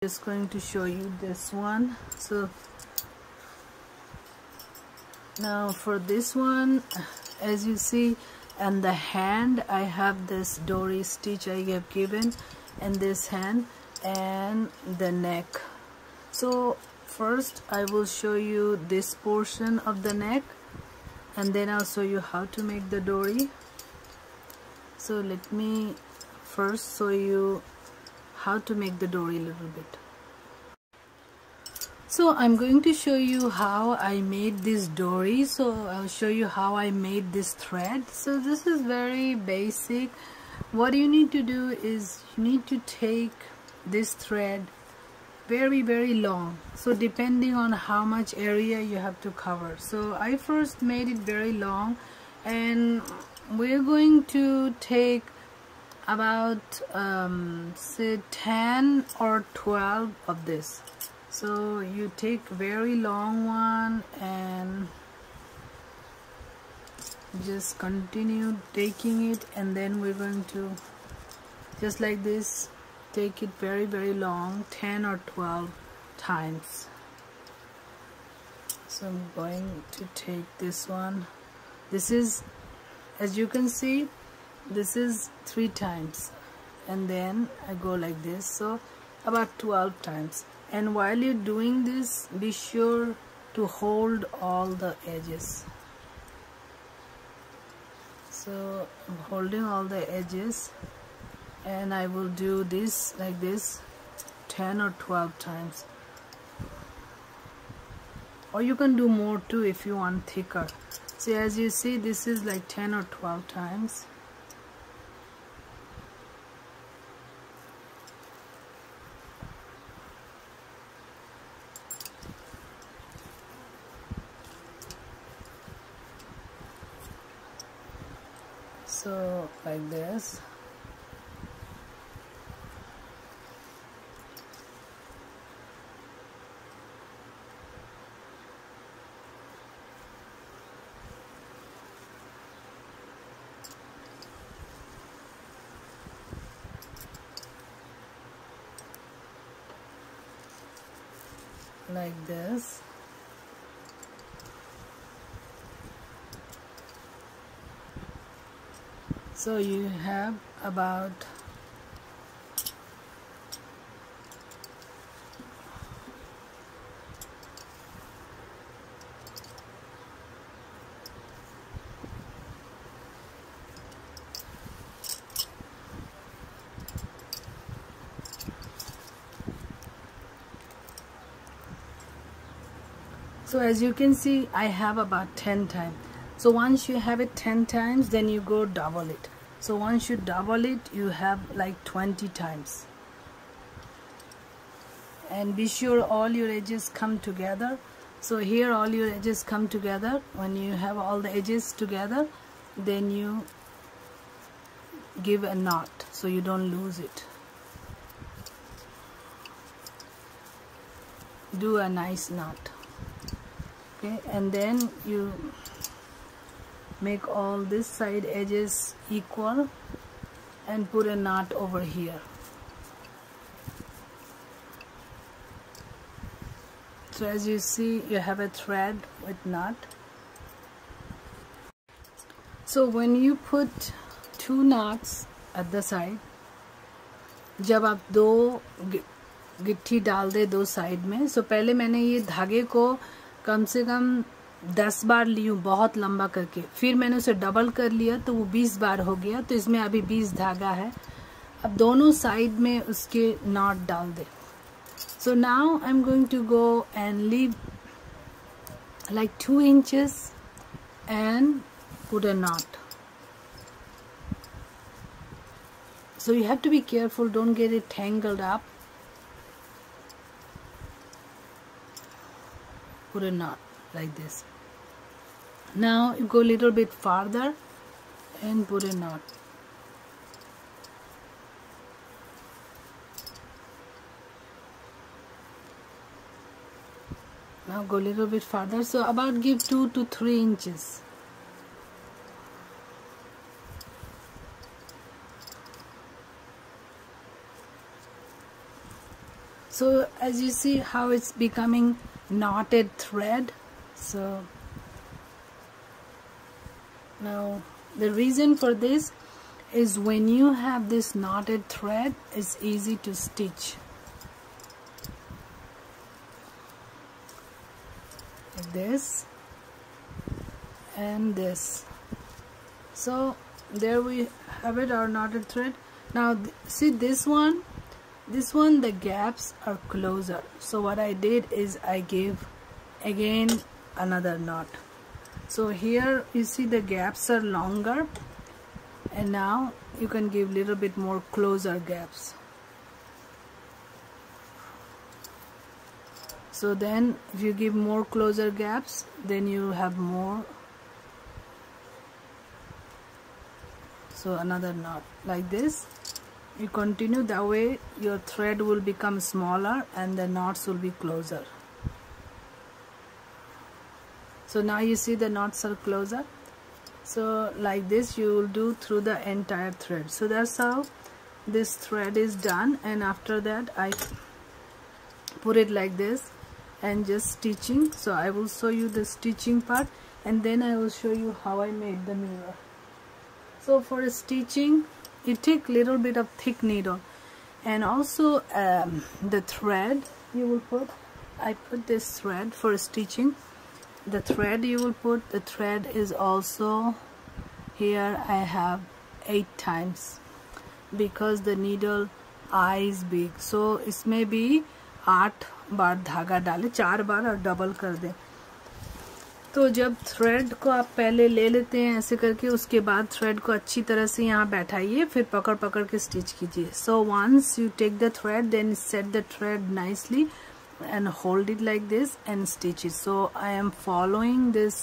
Just going to show you this one. So now for this one, as you see, and the hand, I have this dory stitch I have given in this hand and the neck. So first I will show you this portion of the neck, and then I'll show you how to make the dory. So let me first show you how to make the dory a little bit. So I'm going to show you how I made this dory. So I'll show you how I made this thread. So this is very basic. What you need to do is you need to take this thread very long, so depending on how much area you have to cover. So I first made it very long, and we're going to take about say 10 or 12 of this. So you take very long one and just continue taking it, and then we're going to just like this take it very long, 10 or 12 times. So I'm going to take this one. This is, as you can see, this is 3 times, and then I go like this, so about 12 times. And while you're doing this, be sure to hold all the edges. So I'm holding all the edges, and I will do this like this 10 or 12 times, or you can do more too if you want thicker. See, as you see, this is like 10 or 12 times. So like this. Like this. So you have about so as you can see, I have about 10 times. So once you have it 10 times, then you go double it. So once you double it, you have like 20 times. And be sure all your edges come together. So here all your edges come together. When you have all the edges together, then you give a knot so you don't lose it. Do a nice knot. Okay, and then you make all this side edges equal and put a knot over here. So as you see, you have a thread with knot. So when you put 2 knots at the side, जब आप 2 गिट्टी डाल दे 2 side में, so पहले मैंने ये धागे को कम से कम 10 बार ली हूँ बहुत लंबा करके, फिर मैंने उसे डबल कर लिया तो वो 20 बार हो गया। तो इसमें अभी 20 धागा है। अब दोनों साइड में उसके नॉट डाल दे। So now I'm going to go and leave like 2 inches and put a knot. So you have to be careful, don't get it tangled up. Put a knot like this. Now you go a little bit farther and put a knot. Now go a little bit farther, so about give 2 to 3 inches. So as you see how it's becoming knotted thread. So now the reason for this is when you have this knotted thread, it's easy to stitch like this and this. So there we have it, our knotted thread. Now see this one, the gaps are closer. So what I did is I gave again another knot. So here you see the gaps are longer, and now you can give little bit more closer gaps. So then if you give more closer gaps, then you have more. So another knot like this. You continue that way, your thread will become smaller and the knots will be closer. So now you see the knots are closer. So like this you will do through the entire thread. So that's how this thread is done, and after that I put it like this and just stitching. So I will show you the stitching part, and then I will show you how I made the mirror. So for stitching, you take little bit of thick needle, and also the thread you will put. I put this thread for stitching. The thread you will put, the thread is also here I have 8 times because the needle eye is big. So इसमें भी 8 बार धागा डाले, 4 बार और double कर दें. तो जब thread को आप पहले ले लेते हैं ऐसे करके, उसके बाद थ्रेड को अच्छी तरह से यहाँ बैठाइए, फिर पकड़ पकड़ के स्टिच कीजिए. So once you take the thread, then set the thread nicely and hold it like this and stitch it. So I am following this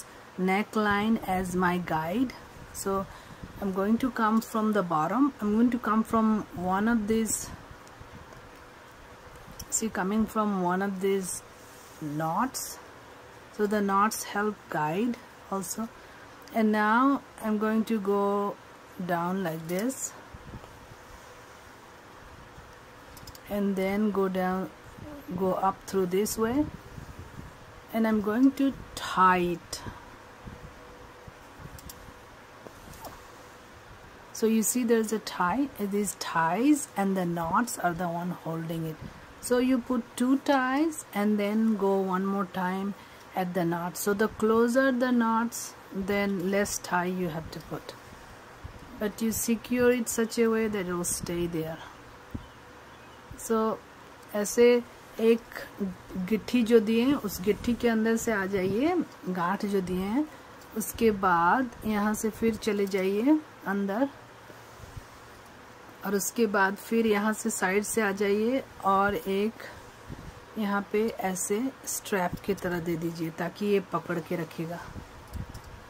neckline as my guide. So I'm going to come from the bottom. I'm going to come from one of these, see, coming from one of these knots. So the knots help guide also. And now I'm going to go down like this and then go up through this way, and I'm going to tie it. So you see there's a tie, these ties and the knots are the one holding it. So you put 2 ties and then go one more time at the knot. So the closer the knots, then less tie you have to put, but you secure it such a way that it will stay there. So ऐसे एक गिट्ठी जो दिए हैं उस गिट्ठी के अंदर से आ जाइए, गांठ जो दिए हैं उसके बाद यहाँ से फिर चले जाइए अंदर, और उसके बाद फिर यहाँ से साइड से आ जाइए और एक यहाँ पे ऐसे स्ट्रैप की तरह दे दीजिए ताकि ये पकड़ के रखेगा.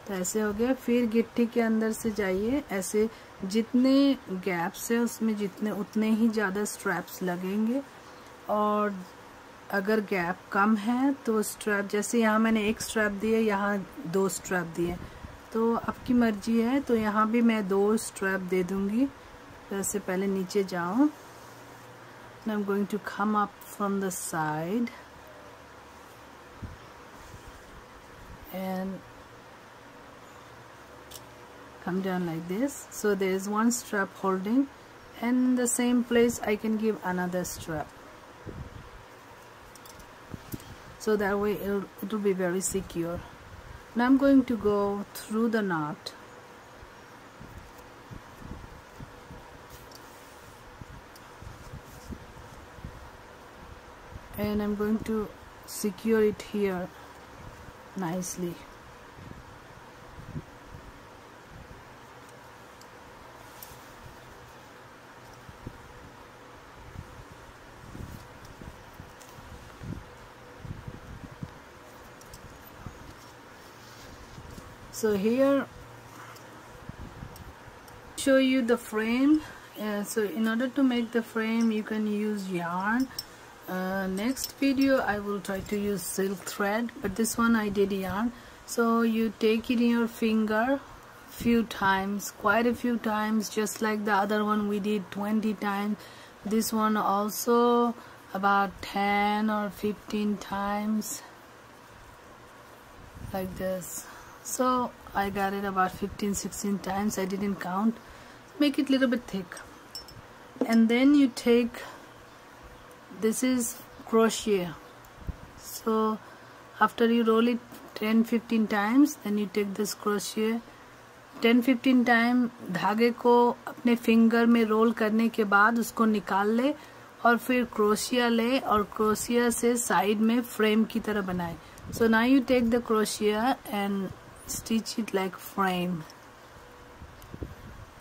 तो ऐसे हो गया. फिर गिट्ठी के अंदर से जाइए, ऐसे जितने गैप्स है उसमें जितने उतने ही ज़्यादा स्ट्रैप्स लगेंगे, और अगर गैप कम है तो स्ट्रैप, जैसे यहाँ मैंने 1 स्ट्रैप दिए, यहाँ 2 स्ट्रैप दिए, तो आपकी मर्जी है. तो यहाँ भी मैं 2 स्ट्रैप दे दूँगी. जैसे पहले नीचे जाऊँ. Now I'm going to come up from the side and come down like this. So there is 1 strap holding, and in the same place I can give another strap. So that way it will be very secure. Now I'm going to go through the knot. And I'm going to secure it here nicely. So here show you the frame. So in order to make the frame you can use yarn. Next video I will try to use silk thread, but this one I did yarn. So you take it in your finger few times, quite a few times, just like the other one we did 20 times. This one also about 10 or 15 times like this. So I got it about 15-16 times. I didn't count. Make it a little bit thick, and then you take, this is crochet, so after you roll it 10-15 times, then you take this crochet 10-15 time धागे को अपने finger में role करने के बाद उसको निकाल ले और फिर क्रोशिया ले और क्रोशिया से साइड में फ्रेम की तरह बनाए. So now you take the crochet and stitch it like frame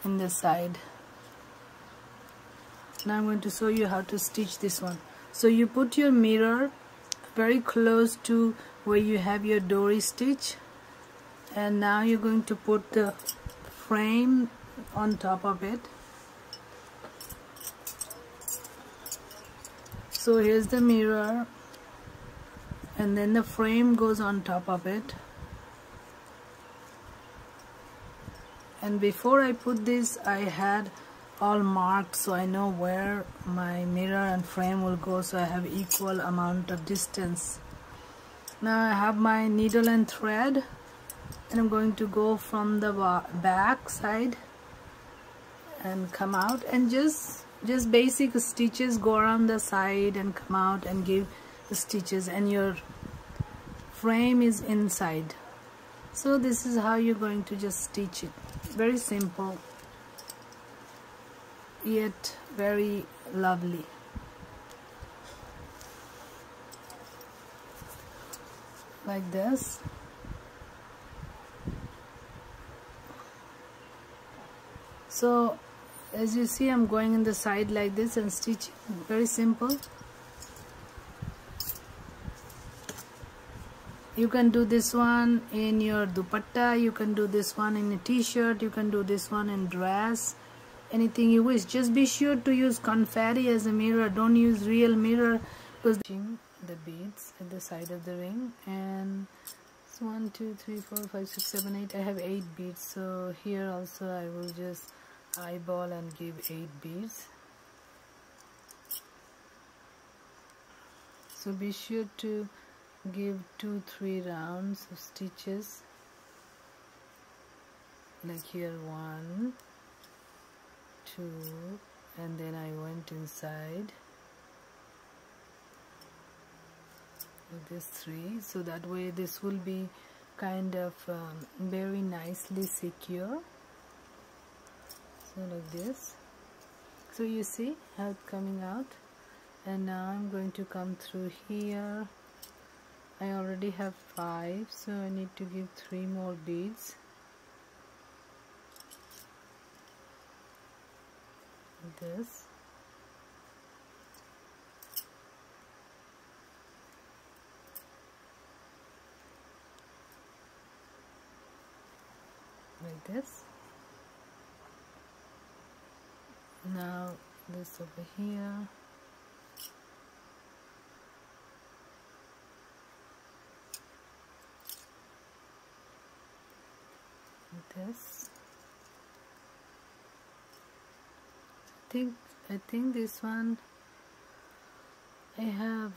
in the side. Now I'm going to show you how to stitch this one. So you put your mirror very close to where you have your dory stitch, and now you're going to put the frame on top of it. So here's the mirror, and then the frame goes on top of it. And before I put this, I had all marked so I know where my mirror and frame will go, so I have equal amount of distance. Now I have my needle and thread, and I'm going to go from the back side and come out, and just basic stitches, go around the side and come out and give the stitches, and your frame is inside. So this is how you're going to just stitch it. Very simple, yet very lovely. Like this. So as you see, I'm going in the side like this and stitching. Very simple. You can do this one in your dupatta, you can do this one in a t-shirt, you can do this one in dress, anything you wish. Just be sure to use confetti as a mirror, don't use real mirror, because the beads at the side of the ring. And it's 1 2 3 4 5 6 7 8. I have 8 beads, so here also I will just eyeball and give 8 beads. So be sure to give 2-3 rounds of stitches, like here 1 2, and then I went inside like this 3, so that way this will be kind of very nicely secure. So like this. So you see how it's coming out. And now I'm going to come through here. I already have 5, so I need to give 3 more beads. Like this. Like this. Now this over here. This. I think this one I have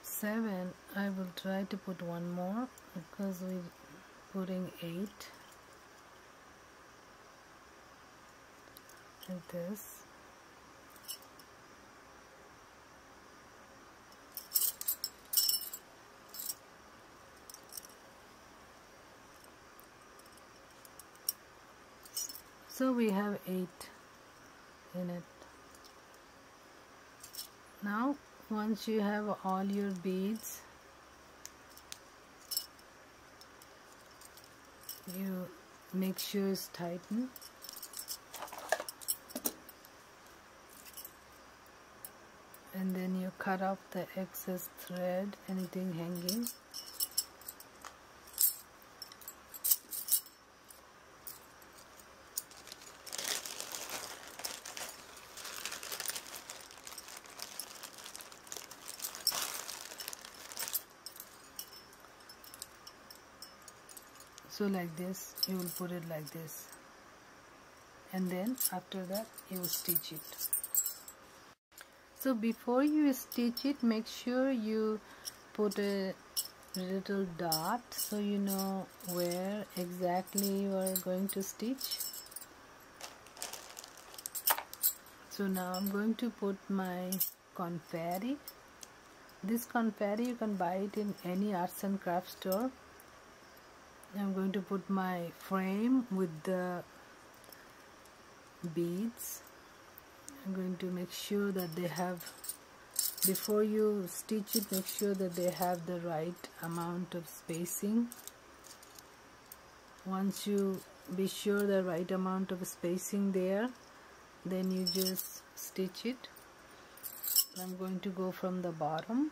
7. I will try to put one more because we're putting 8 like this. So we have 8 in it. Now once you have all your beads, you make sure it's tightened. And then you cut off the excess thread, anything hanging. So like this, you will put it like this, and then after that you will stitch it. So before you stitch it, make sure you put a little dot so you know where exactly you are going to stitch. So now I'm going to put my confetti. This confetti you can buy it in any arts and crafts store. I'm going to put my frame with the beads. I'm going to make sure that they have, before you stitch it, make sure that they have the right amount of spacing. Once you be sure the right amount of spacing there, then you just stitch it. I'm going to go from the bottom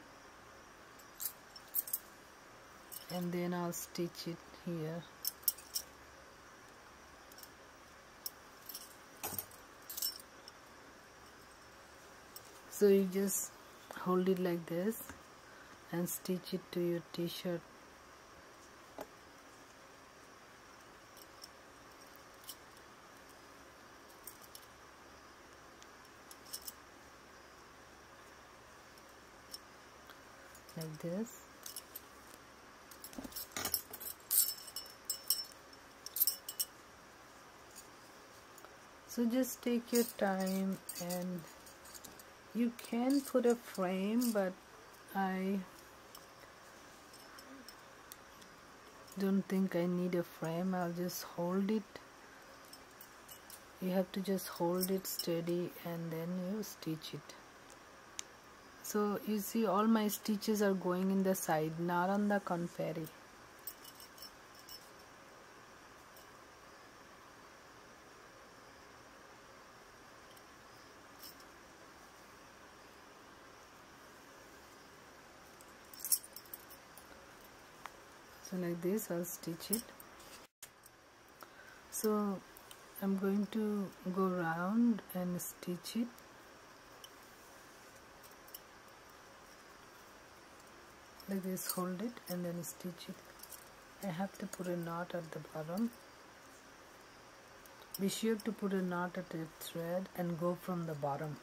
and then I'll stitch it here. So you just hold it like this and stitch it to your t-shirt. Like this. So just take your time, and you can put a frame, but I don't think I need a frame. I'll just hold it. You have to just hold it steady and then you stitch it. So you see all my stitches are going in the side, not on the confetti. So like this I'll stitch it. So I'm going to go round and stitch it. Like this, hold it and then stitch it. I have to put a knot at the bottom. Be sure to put a knot at the thread and go from the bottom.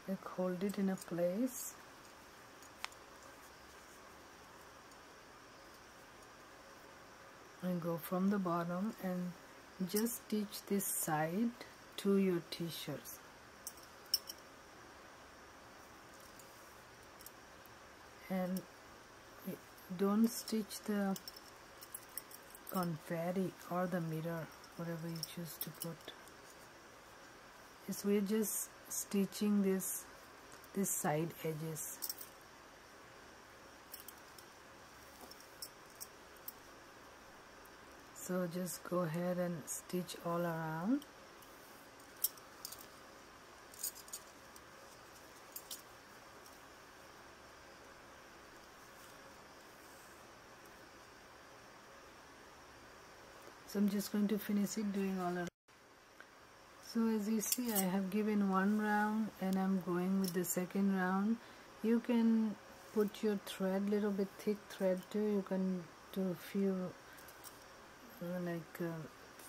Like hold it in a place. And go from the bottom and just stitch this side to your t-shirts. And don't stitch the confetti or the mirror, whatever you choose to put. Yes, we're just stitching this side edges. So just go ahead and stitch all around. So I'm just going to finish it doing all around. So as you see, I have given one round and I'm going with the second round. You can put your thread, little bit thick thread too. You can do a few like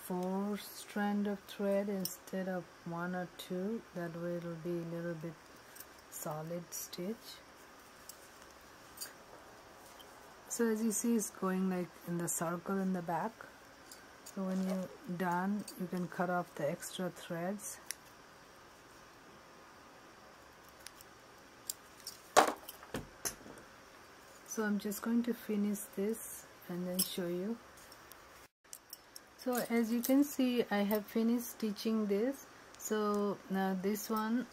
4 strands of thread instead of 1 or 2. That way it will be a little bit solid stitch. So as you see, it's going like in the circle in the back. So when you're done, you can cut off the extra threads. So I'm just going to finish this and then show you. So as you can see, I have finished stitching this. So now this one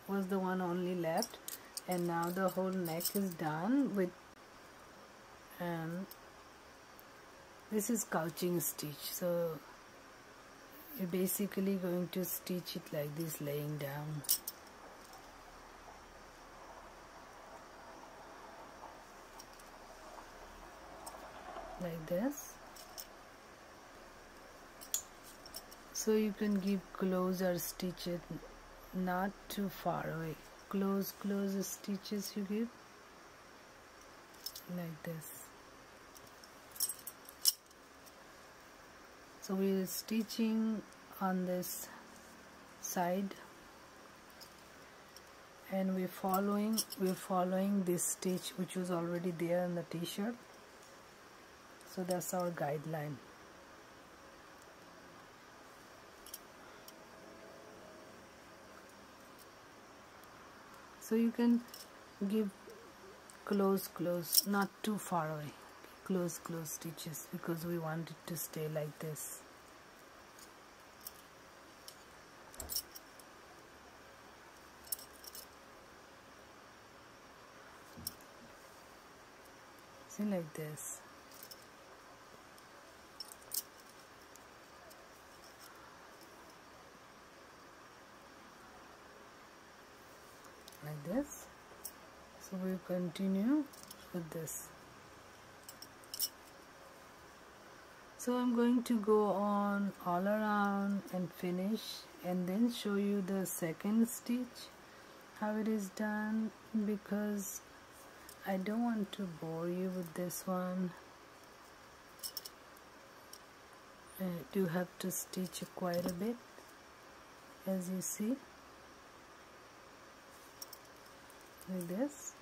was the one only left, and now the whole neck is done with, and this is couching stitch. So you're basically going to stitch it like this, laying down. Like this. So you can give closer stitches, not too far away. Close stitches you give, like this. So we're stitching on this side, and we're following this stitch which was already there in the t-shirt. So that's our guideline. So you can give close, not too far away, close stitches, because we want it to stay like this. See, like this. Like this. So we continue with this. So I'm going to go on all around and finish, and then show you the second stitch, how it is done, because I don't want to bore you with this one. I do have to stitch quite a bit, as you see, like this.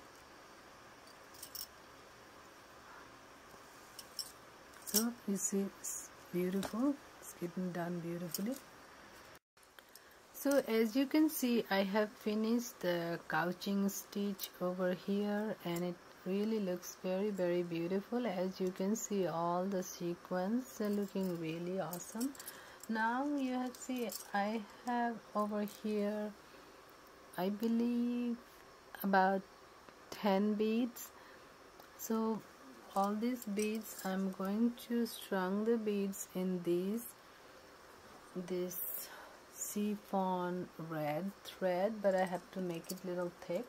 So you see, it's beautiful, it's getting done beautifully. So as you can see, I have finished the couching stitch over here, and it really looks very beautiful. As you can see, all the sequins are looking really awesome. Now you have see, I have over here, I believe about 10 beads. So all these beads, I'm going to strung the beads in this chiffon red thread, but I have to make it little thick,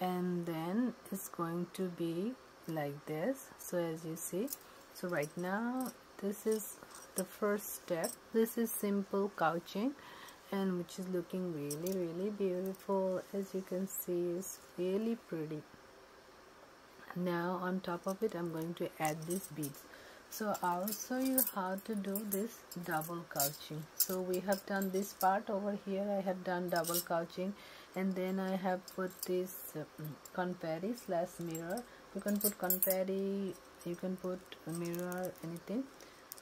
and then it's going to be like this. So as you see, so right now this is the first step. This is simple couching, and which is looking really beautiful. As you can see, it's really pretty. Now on top of it, I'm going to add these beads. So I'll show you how to do this double couching. So we have done this part over here, I have done double couching, and then I have put this confetti / mirror. You can put confetti, you can put a mirror, anything.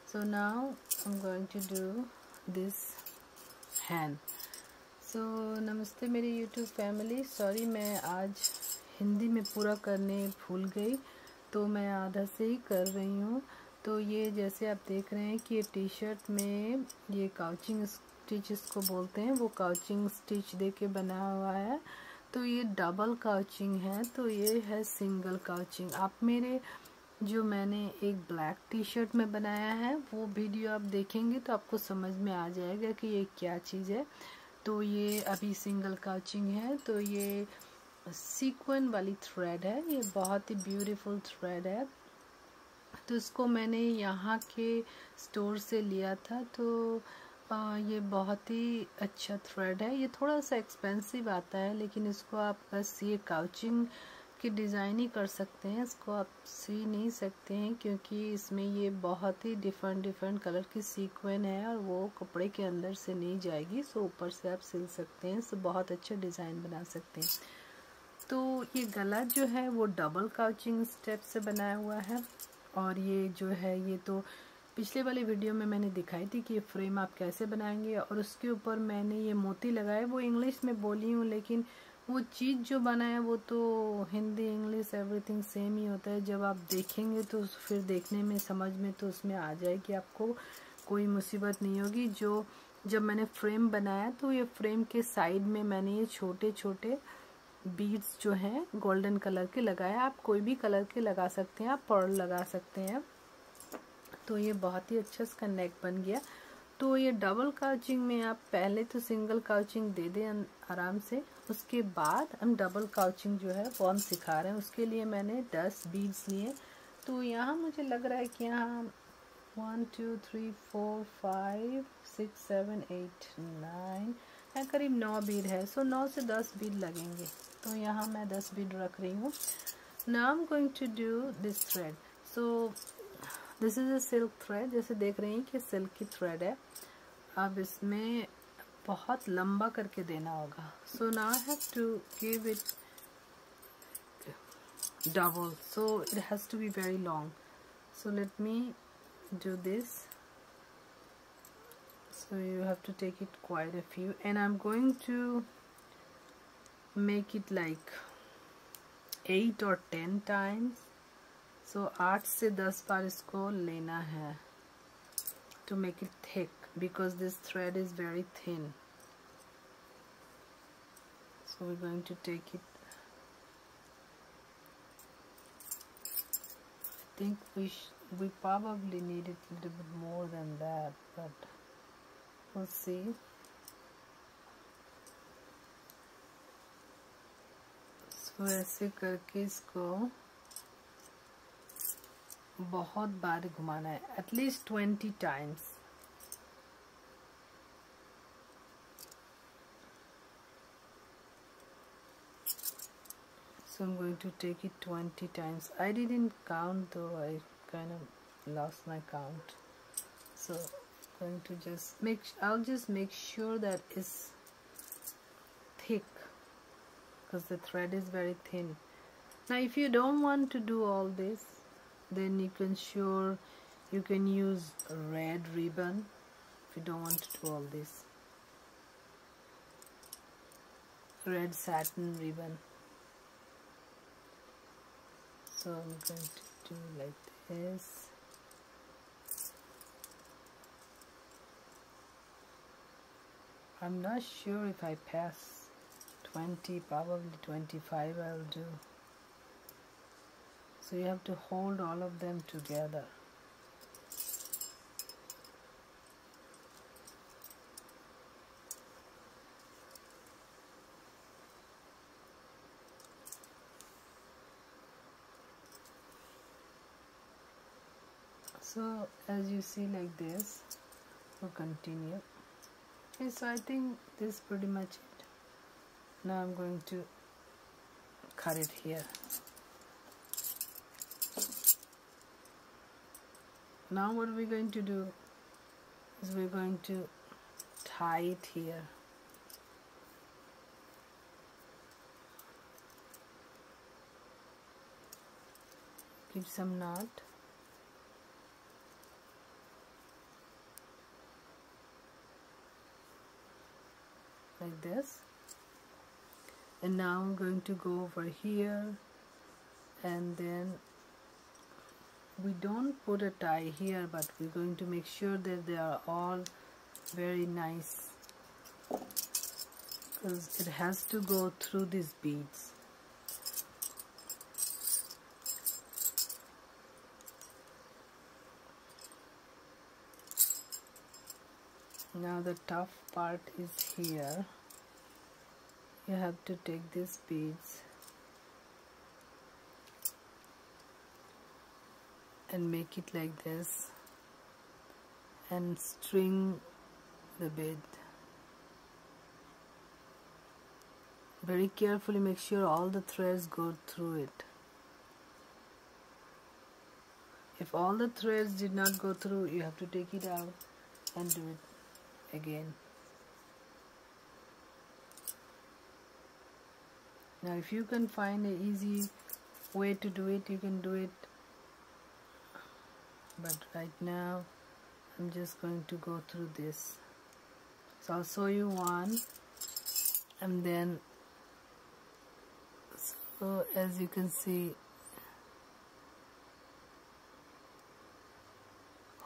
So now I'm going to do this hand. So नमस्ते मेरी YouTube family, sorry मैं आज हिंदी में पूरा करने भूल गई, तो मैं आधा से ही कर रही हूँ। तो ये जैसे आप देख रहे हैं कि ये टी शर्ट में ये काउचिंग स्टिच इसको बोलते हैं, वो काउचिंग स्टिच दे के बना हुआ है। तो ये डबल काउचिंग है, तो ये है सिंगल काउचिंग। आप मेरे जो मैंने एक ब्लैक टी शर्ट में बनाया है वो वीडियो आप देखेंगे तो आपको समझ में आ जाएगा कि ये क्या चीज़ है। तो ये अभी सिंगल काउचिंग है। तो ये सीक्वेंस वाली थ्रेड है, ये बहुत ही ब्यूटीफुल थ्रेड है। तो इसको मैंने यहाँ के स्टोर से लिया था। तो ये बहुत ही अच्छा थ्रेड है। ये थोड़ा सा एक्सपेंसिव आता है, लेकिन इसको आप बस ये काउचिंग की डिज़ाइन ही कर सकते हैं, इसको आप सी नहीं सकते हैं, क्योंकि इसमें ये बहुत ही डिफरेंट कलर की सीक्वेंस है और वो कपड़े के अंदर से नहीं जाएगी। सो ऊपर से आप सिल सकते हैं, सो बहुत अच्छा डिज़ाइन बना सकते हैं। तो ये गला जो है वो डबल काउचिंग स्टेप से बनाया हुआ है, और ये जो है ये तो पिछले वाले वीडियो में मैंने दिखाई थी कि ये फ्रेम आप कैसे बनाएंगे, और उसके ऊपर मैंने ये मोती लगाए। वो इंग्लिश में बोली हूँ, लेकिन वो चीज़ जो बना है वो तो हिंदी इंग्लिश एवरीथिंग सेम ही होता है। जब आप देखेंगे तो फिर देखने में समझ में तो उसमें आ जाएगी, आपको कोई मुसीबत नहीं होगी। जो जब मैंने फ्रेम बनाया तो ये फ्रेम के साइड में मैंने ये छोटे छोटे बीड्स जो हैं गोल्डन कलर के लगाए। आप कोई भी कलर के लगा सकते हैं, आप पर्ल लगा सकते हैं। तो ये बहुत ही अच्छा इसका नेक बन गया। तो ये डबल काउचिंग में आप पहले तो सिंगल काउचिंग दे दें आराम से, उसके बाद हम डबल काउचिंग जो है वो हम सिखा रहे हैं। उसके लिए मैंने 10 बीड्स लिए। तो यहाँ मुझे लग रहा है कि यहाँ 1 2 3 4 5 6 7 8 9 है, करीब 9 बीड है। सो 9 से 10 बीड लगेंगे। तो यहाँ मैं 10 बीड रख रही हूँ। Now I am going to do this thread. So this is a silk thread, जैसे देख रहे हैं कि सिल्क की थ्रेड है. अब इसमें बहुत लंबा करके देना होगा. So now I have to give it double, so it has to be very long. So let me do this. So you have to take it quite a few, and I'm going to make it like 8 or 10 times. So 8 से 10 बार इसको लेना है to make it thick, because this thread is very thin. So we're going to take it. I think we probably need it a little bit more than that, but we'll see. So ऐसे करके इसको बहुत बार घुमाना है, at least 20 times. So I'm going to take it 20 times. I didn't count though, I kind of lost my count. So I'm going to just I'll just make sure that it's thick, because the thread is very thin. Now if you don't want to do all this, then you can use a red ribbon. If you don't want to do all this, red satin ribbon. So I'm going to do like this. I'm not sure if I pass 20, probably 25 I'll do. So you have to hold all of them together. So as you see, like this, we'll continue. Okay, so I think this is pretty much it. Now I'm going to cut it here. Now what we're going to do is we're going to tie it here. Give some knot. Like this. And now I'm going to go over here, and then we don't put a tie here, but we're going to make sure that they are all very nice, because it has to go through these beads. Now the tough part is here. You have to take these beads and make it like this and string the bead. Very carefully make sure all the threads go through it. If all the threads did not go through, you have to take it out and do it again. Now if you can find an easy way to do it, you can do it, but right now I'm just going to go through this. So I'll show you one, and then so as you can see,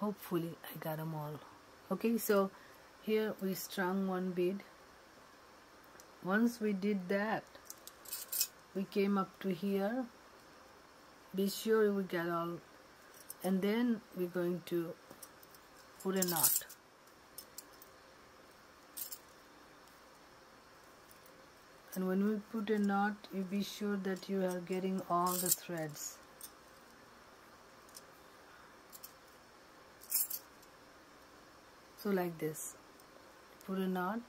hopefully I got them all. Okay, so here we strung one bead. Once we did that, we came up to here. Be sure we get all, and then we're going to put a knot. And when we put a knot, you be sure that you are getting all the threads. So like this, put a knot.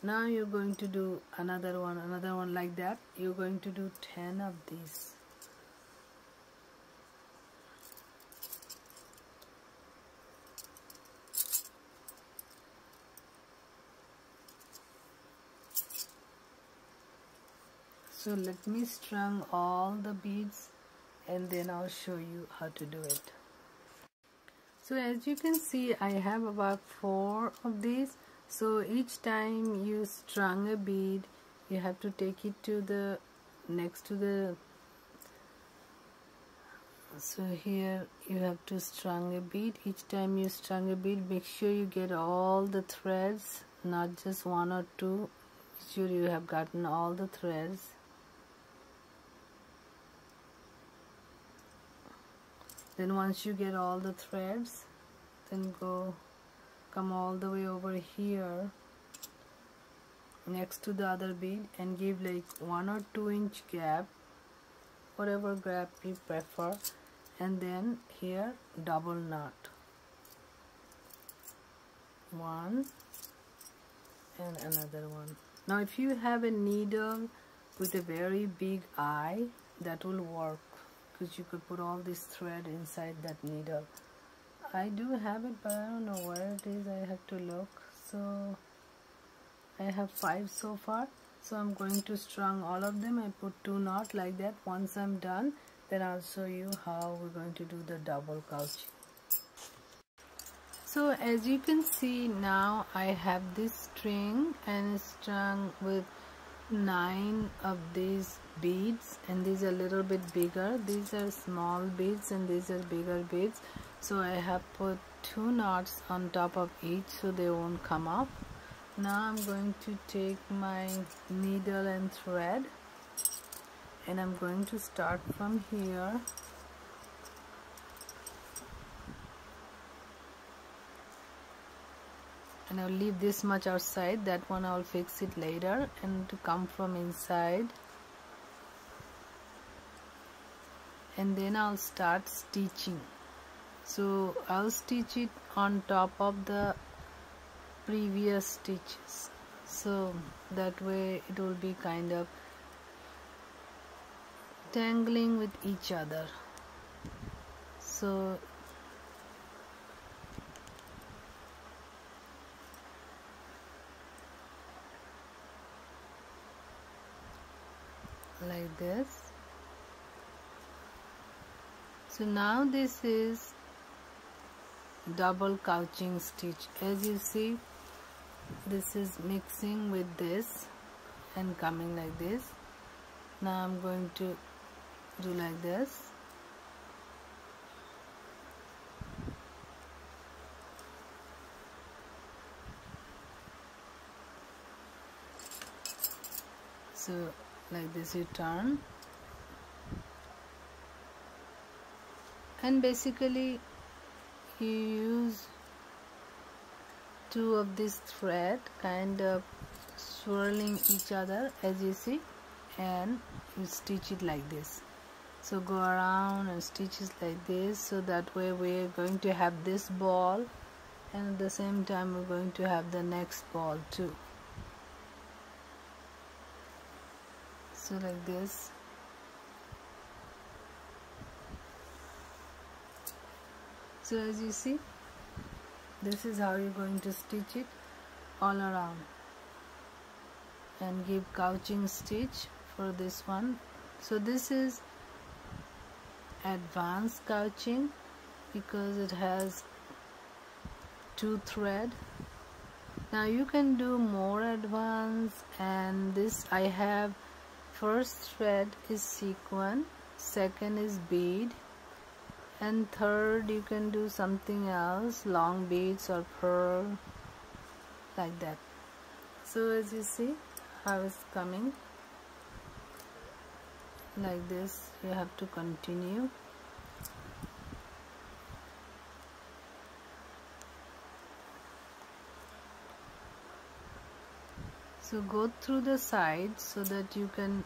Now you're going to do another one like that. You're going to do 10 of these. So let me strung all the beads and then I'll show you how to do it. So as you can see, I have about 4 of these. So each time you strung a bead, you have to take it to the next to the, so here you have to strung a bead. Each time you strung a bead, make sure you get all the threads, not just 1 or 2. Make sure you have gotten all the threads. Then once you get all the threads, then come all the way over here next to the other bead and give like 1 or 2 inch gap, whatever gap you prefer, and then here double knot, 1 and another one. Now if you have a needle with a very big eye, that will work, because you could put all this thread inside that needle. I do have it, but I don't know where it is. I have to look. So I have 5 so far, so I'm going to strung all of them. I put 2 knots like that. Once I'm done, then I'll show you how we're going to do the double couching. So as you can see, now I have this string and it's strung with 9 of these beads, and these are a little bit bigger. These are small beads and these are bigger beads. So I have put 2 knots on top of each so they won't come up. Now I'm going to take my needle and thread and I'm going to start from here. And I'll leave this much outside. That one I'll fix it later, and to come from inside. And then I'll start stitching. So I'll stitch it on top of the previous stitches, so that way it will be kind of tangling with each other. So like this. So now this is double couching stitch. As you see, this is mixing with this and coming like this. Now I'm going to do like this. So like this you turn, and basically you use 2 of this thread kind of swirling each other, as you see, and you stitch it like this. So go around and stitch it like this, so that way we're going to have this ball, and at the same time we're going to have the next ball too. So like this. So as you see, this is how you're going to stitch it all around, and give couching stitch for this one. So this is advanced couching because it has 2 thread. Now you can do more advanced, and this I have first thread is sequin, second is bead, and third you can do something else, long beads or pearl, like that. So as you see how it's coming like this, you have to continue. So go through the sides so that you can